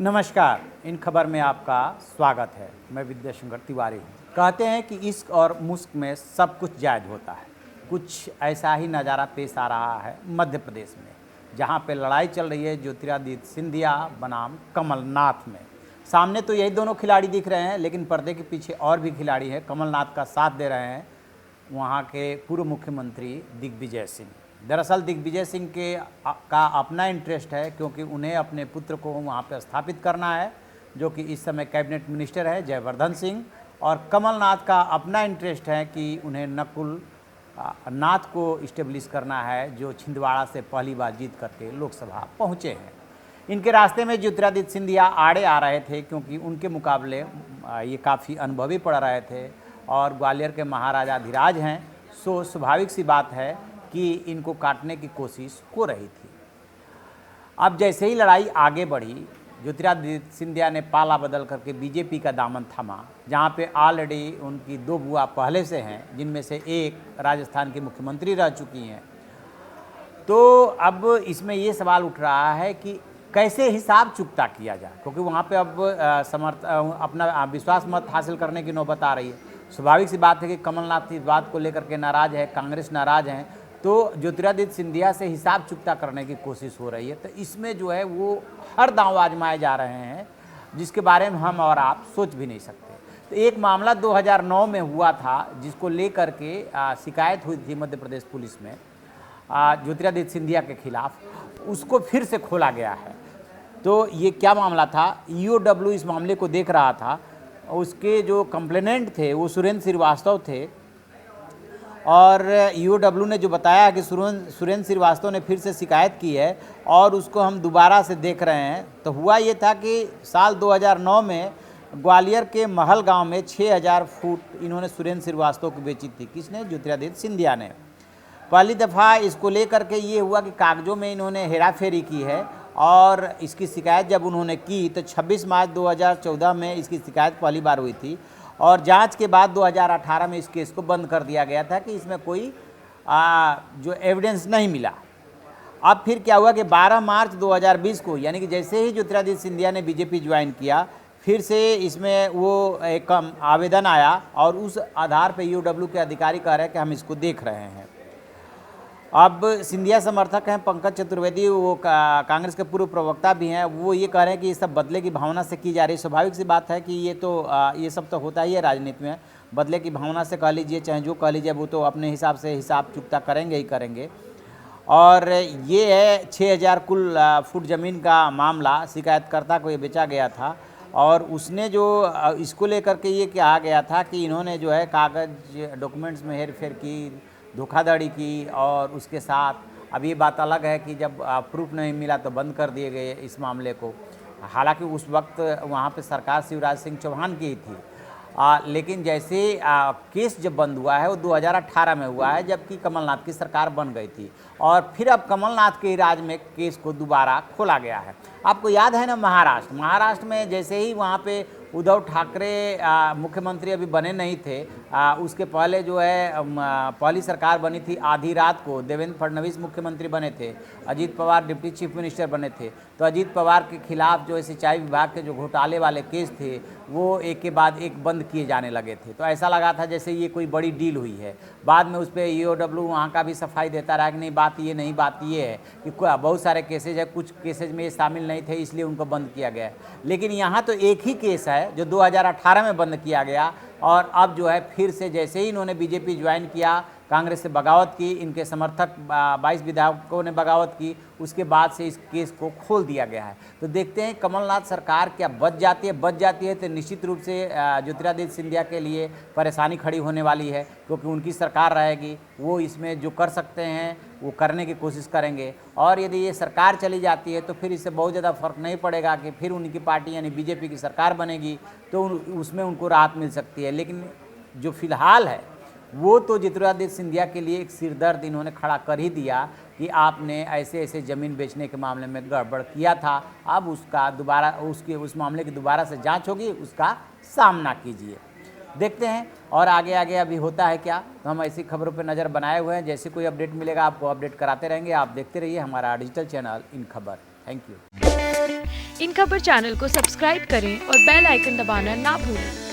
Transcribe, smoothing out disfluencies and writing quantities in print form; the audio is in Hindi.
नमस्कार, इन खबर में आपका स्वागत है। मैं विद्याशंकर तिवारी हूँ। कहते हैं कि इश्क और मुश्क में सब कुछ जायज़ होता है। कुछ ऐसा ही नज़ारा पेश आ रहा है मध्य प्रदेश में, जहाँ पे लड़ाई चल रही है ज्योतिरादित्य सिंधिया बनाम कमलनाथ में। सामने तो यही दोनों खिलाड़ी दिख रहे हैं, लेकिन पर्दे के पीछे और भी खिलाड़ी हैं। कमलनाथ का साथ दे रहे हैं वहाँ के पूर्व मुख्यमंत्री दिग्विजय सिंह। दरअसल दिग्विजय सिंह का अपना इंटरेस्ट है, क्योंकि उन्हें अपने पुत्र को वहाँ पर स्थापित करना है, जो कि इस समय कैबिनेट मिनिस्टर है जयवर्धन सिंह। और कमलनाथ का अपना इंटरेस्ट है कि उन्हें नकुल नाथ को इस्टेब्लिश करना है, जो छिंदवाड़ा से पहली बार जीत करके लोकसभा पहुँचे हैं। इनके रास्ते में ज्योतिरादित्य सिंधिया आड़े आ रहे थे, क्योंकि उनके मुकाबले ये काफ़ी अनुभवी पड़ रहे थे और ग्वालियर के महाराजाधिराज हैं। सो स्वाभाविक सी बात है कि इनको काटने की कोशिश हो रही थी। अब जैसे ही लड़ाई आगे बढ़ी, ज्योतिरादित्य सिंधिया ने पाला बदल करके बीजेपी का दामन थामा, जहाँ पे ऑलरेडी उनकी दो बुआ पहले से हैं, जिनमें से एक राजस्थान की मुख्यमंत्री रह चुकी हैं। तो अब इसमें ये सवाल उठ रहा है कि कैसे हिसाब चुकता किया जाए, क्योंकि वहाँ पे अब अपना विश्वास मत हासिल करने की नौबत आ रही है। स्वाभाविक सी बात है कि कमलनाथ इस बात को लेकर के नाराज़ है, कांग्रेस नाराज़ हैं, तो ज्योतिरादित्य सिंधिया से हिसाब चुकता करने की कोशिश हो रही है। तो इसमें जो है वो हर दांव आजमाए जा रहे हैं, जिसके बारे में हम और आप सोच भी नहीं सकते। तो एक मामला 2009 में हुआ था, जिसको लेकर के शिकायत हुई थी मध्य प्रदेश पुलिस में ज्योतिरादित्य सिंधिया के खिलाफ, उसको फिर से खोला गया है। तो ये क्या मामला था? ईओडब्ल्यू इस मामले को देख रहा था। उसके जो कंप्लेनेंट थे वो सुरेंद्र श्रीवास्तव थे, और ईओडब्ल्यू ने जो बताया कि सुरेंद्र श्रीवास्तव ने फिर से शिकायत की है और उसको हम दोबारा से देख रहे हैं। तो हुआ ये था कि साल 2009 में ग्वालियर के महल गांव में 6000 फुट इन्होंने सुरेंद्र श्रीवास्तव को बेची थी। किसने? ज्योतिरादित्य सिंधिया ने। पहली दफ़ा इसको लेकर के ये हुआ कि कागजों में इन्होंने हेराफेरी की है, और इसकी शिकायत जब उन्होंने की तो 26 मार्च 2014 में इसकी शिकायत पहली बार हुई थी, और जांच के बाद 2018 में इस केस को बंद कर दिया गया था कि इसमें कोई जो एविडेंस नहीं मिला। अब फिर क्या हुआ कि 12 मार्च 2020 को, यानी कि जैसे ही ज्योतिरादित्य सिंधिया ने बीजेपी ज्वाइन किया, फिर से इसमें वो एक आवेदन आया, और उस आधार पर ईओडब्ल्यू के अधिकारी कह रहे हैं कि हम इसको देख रहे हैं। अब सिंधिया समर्थक हैं पंकज चतुर्वेदी, वो कांग्रेस के पूर्व प्रवक्ता भी हैं, वो ये कह रहे हैं कि ये सब बदले की भावना से की जा रही है। स्वाभाविक सी बात है कि ये सब तो होता ही है राजनीति में। बदले की भावना से कह लीजिए, चाहे जो कह लीजिए, वो तो अपने हिसाब से हिसाब चुकता करेंगे ही करेंगे। और ये है 6000 कुल फुट ज़मीन का मामला, शिकायतकर्ता को ये बेचा गया था, और उसने जो इसको लेकर के ये कहा गया था कि इन्होंने जो है कागज़ डॉक्यूमेंट्स में हेर फेर की, धोखाधड़ी की, और उसके साथ अब ये बात अलग है कि जब प्रूफ नहीं मिला तो बंद कर दिए गए इस मामले को। हालांकि उस वक्त वहाँ पे सरकार शिवराज सिंह चौहान की ही थी, लेकिन जैसे केस जब बंद हुआ है वो 2018 में हुआ है, जबकि कमलनाथ की सरकार बन गई थी, और फिर अब कमलनाथ के राज में केस को दोबारा खोला गया है। आपको याद है ना, महाराष्ट्र में जैसे ही वहाँ पे उद्धव ठाकरे मुख्यमंत्री अभी बने नहीं थे, उसके पहले जो है पहली सरकार बनी थी आधी रात को, देवेंद्र फडणवीस मुख्यमंत्री बने थे, Ajit Pawar deputy chief minister बने थे। तो अजीत पवार के खिलाफ जो है सिंचाई विभाग के जो घोटाले वाले केस थे, वो एक के बाद एक बंद किए जाने लगे थे। तो ऐसा लगा था जैसे ये कोई बड़ी डील हुई है। बाद में उस पर ईओडब्ल्यू वहाँ का भी सफाई देता रहा कि नहीं, बात ये नहीं, बात ये है कि बहुत सारे केसेज है, कुछ केसेज में ये शामिल नहीं थे, इसलिए उनको बंद किया गया। लेकिन यहाँ तो एक ही केस है जो 2018 में बंद किया गया, और अब जो है फिर से जैसे ही इन्होंने बीजेपी ज्वाइन किया, कांग्रेस से बगावत की, इनके समर्थक 22 विधायकों ने बगावत की, उसके बाद से इस केस को खोल दिया गया है। तो देखते हैं कमलनाथ सरकार क्या बच जाती है तो निश्चित रूप से ज्योतिरादित्य सिंधिया के लिए परेशानी खड़ी होने वाली है, क्योंकि उनकी सरकार रहेगी, वो इसमें जो कर सकते हैं वो करने की कोशिश करेंगे। और यदि ये सरकार चली जाती है तो फिर इससे बहुत ज़्यादा फर्क नहीं पड़ेगा कि फिर उनकी पार्टी यानी बीजेपी की सरकार बनेगी, तो उसमें उनको राहत मिल सकती है। लेकिन जो फिलहाल है वो तो ज्योतिरादित्य सिंधिया के लिए एक सिरदर्द इन्होंने खड़ा कर ही दिया कि आपने ऐसे ज़मीन बेचने के मामले में गड़बड़ किया था। अब उसका दोबारा उस मामले की दोबारा से जांच होगी, उसका सामना कीजिए। देखते हैं और आगे अभी होता है क्या। तो हम ऐसी खबरों पर नज़र बनाए हुए हैं, जैसे कोई अपडेट मिलेगा आपको अपडेट कराते रहेंगे। आप देखते रहिए हमारा डिजिटल चैनल इन खबर। Thank you. इन खबर चैनल को सब्सक्राइब करें और बेल आइकन दबाना ना भूलें।